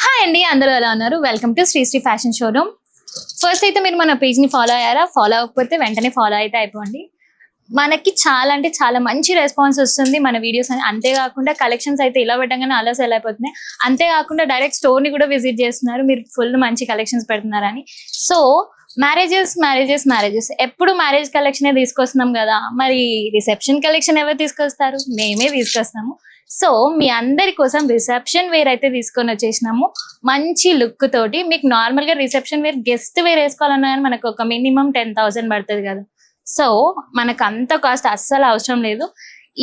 Hi అండి, అందరూ ఎలా ఉన్నారు? Welcome to Shri fashion showroom. First అయితే మీరు మన పేజ్ ని ఫాలో అయ్యారా? ఫాలో అవ్వకపోతే వెంటనే ఫాలో అయితే అయిపోండి. మనకి చాలా అంటే చాలా మంచి రెస్పాన్స్ వస్తుంది మన వీడియోస్ అని. అంతేకాకుండా కలెక్షన్స్ అయితే ఇలా పెట్టగానే అలా సెల్ అయిపోతున్నాయి. అంతేకాకుండా డైరెక్ట్ స్టోర్ ని కూడా విజిట్ చేస్తున్నారు, మీరు ఫుల్ మంచి కలెక్షన్స్ పెడుతున్నారని. సో మ్యారేజెస్ ఎప్పుడు మ్యారేజ్ కలెక్షన్ తీసుకొస్తున్నాం కదా, మరి రిసెప్షన్ కలెక్షన్ ఎవరు తీసుకొస్తారు? మేమే తీసుకొస్తాము. సో మీ అందరి కోసం రిసెప్షన్ వేర్ అయితే తీసుకొని వచ్చేసినాము. మంచి లుక్ తోటి. మీకు నార్మల్ గా రిసెప్షన్ వేర్ గెస్ట్ వేర్ వేసుకోవాలన్నా కానీ మనకు ఒక మినిమం 10,000 పడుతుంది కదా. సో మనకు అంత కాస్ట్ అస్సలు అవసరం లేదు.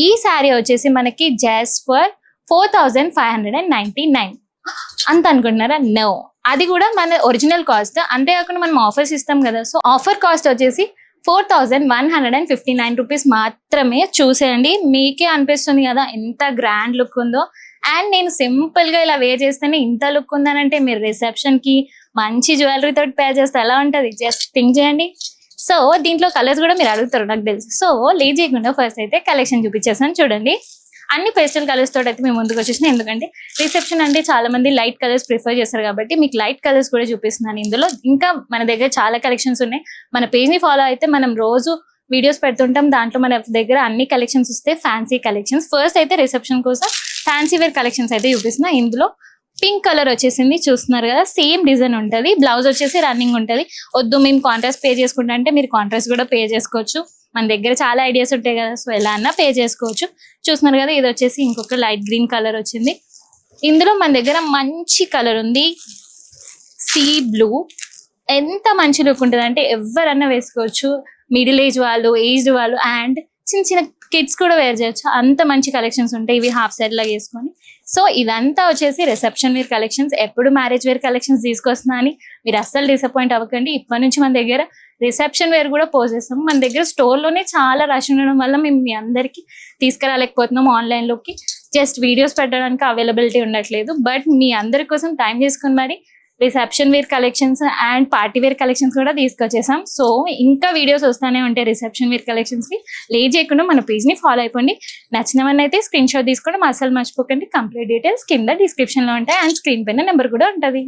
ఈ శారీ వచ్చేసి మనకి జస్ట్ ఫర్ 4,599 అంత అనుకుంటున్నారా? నో, అది కూడా మన ఒరిజినల్ కాస్ట్. అంతేకాకుండా మనం ఆఫర్స్ ఇస్తాం కదా, సో ఆఫర్ కాస్ట్ వచ్చేసి 4,159 రూపీస్ మాత్రమే. చూసేయండి, మీకే అనిపిస్తుంది కదా ఎంత గ్రాండ్ లుక్ ఉందో. అండ్ నేను సింపుల్ గా ఇలా వేర్ చేస్తేనే ఇంత లుక్ ఉందనంటే మీరు రిసెప్షన్ కి మంచి జ్యువెలరీ తోటి పేర్ చేస్తే ఎలా ఉంటది? జస్ట్ థింక్ చేయండి. సో దీంట్లో కలర్స్ కూడా మీరు అడుగుతారు నాకు తెలుసు. సో లేట్ చేయకుండా ఫస్ట్ అయితే కలెక్షన్ చూపించేసాను. చూడండి, అన్ని పేస్టల్ కలర్స్ తోటి అయితే మేము ముందుకు వచ్చేసిన. ఎందుకంటే రిసెప్షన్ అంటే చాలా మంది లైట్ కలర్స్ ప్రిఫర్ చేస్తారు కాబట్టి మీకు లైట్ కలర్స్ కూడా చూపిస్తున్నాను ఇందులో. ఇంకా మన దగ్గర చాలా కలెక్షన్స్ ఉన్నాయి. మన పేజ్ ని ఫాలో అయితే మనం రోజు వీడియోస్ పెడుతుంటాం, దాంట్లో మన దగ్గర అన్ని కలెక్షన్స్ వస్తాయి, ఫ్యాన్సీ కలెక్షన్స్. ఫస్ట్ అయితే రిసెప్షన్ కోసం ఫ్యాన్సీ వేర్ కలెక్షన్స్ అయితే చూపిస్తున్నా. ఇందులో పింక్ కలర్ వచ్చేసింది, చూస్తున్నారు కదా, సేమ్ డిజైన్ ఉంటుంది. బ్లౌజ్ వచ్చేసి రన్నింగ్ ఉంటుంది. వద్దు మేము కాంట్రాస్ట్ పే చేసుకుంటా అంటే మీరు కాంట్రాస్ట్ కూడా పే చేసుకోవచ్చు. మన దగ్గర చాలా ఐడియాస్ ఉంటాయి కదా, సో ఎలా అన్నా పే చేసుకోవచ్చు. చూస్తున్నారు కదా, ఇది వచ్చేసి ఇంకొక లైట్ గ్రీన్ కలర్ వచ్చింది. ఇందులో మన దగ్గర మంచి కలర్ ఉంది, సీ బ్లూ. ఎంత మంచి లుక్ ఉంటుంది అంటే ఎవరన్నా వేసుకోవచ్చు. మిడిల్ ఏజ్ వాళ్ళు, ఏజ్డ్ వాళ్ళు అండ్ చిన్న చిన్న కిడ్స్ కూడా వేర్ చేయొచ్చు. అంత మంచి కలెక్షన్స్ ఉంటాయి ఇవి హాఫ్ సెట్ లాగా వేసుకొని. సో ఇదంతా వచ్చేసి రిసెప్షన్ వేర్ కలెక్షన్స్. ఎప్పుడు మ్యారేజ్ వేర్ కలెక్షన్స్ తీసుకొస్తున్నా అని మీరు అస్సలు డిసప్పాయింట్ అవ్వకండి. ఇప్పటి నుంచి మన దగ్గర రిసెప్షన్ వేర్ కూడా పోస్ట్ చేస్తాం. మన దగ్గర స్టోర్ లోనే చాలా రష్ ఉండడం వల్ల మేము మీ అందరికి తీసుకురాలేకపోతున్నాము ఆన్లైన్ లోకి. జస్ట్ వీడియోస్ పెట్టడానికి అవైలబిలిటీ ఉండట్లేదు. బట్ మీ అందరి కోసం టైం తీసుకుని మరి reception wear collections and party wear collections కూడా తీసుకొచ్చేసాం. సో ఇంకా వీడియోస్ వస్తానే ఉంటాయి రిసెప్షన్ వేర్ కలెక్షన్స్ కి. లేట్ చేయకుండా మన పేజ్ ని ఫాలో అయిపోండి. నచ్చినవన్నీ అయితే స్క్రీన్ షాట్ తీసుకోవడం అసలు మర్చిపోకండి. కంప్లీట్ డీటెయిల్స్ కింద డిస్క్రిప్షన్ లో ఉంటాయి అండ్ స్క్రీన్ పైన నెంబర్ కూడా ఉంటుంది.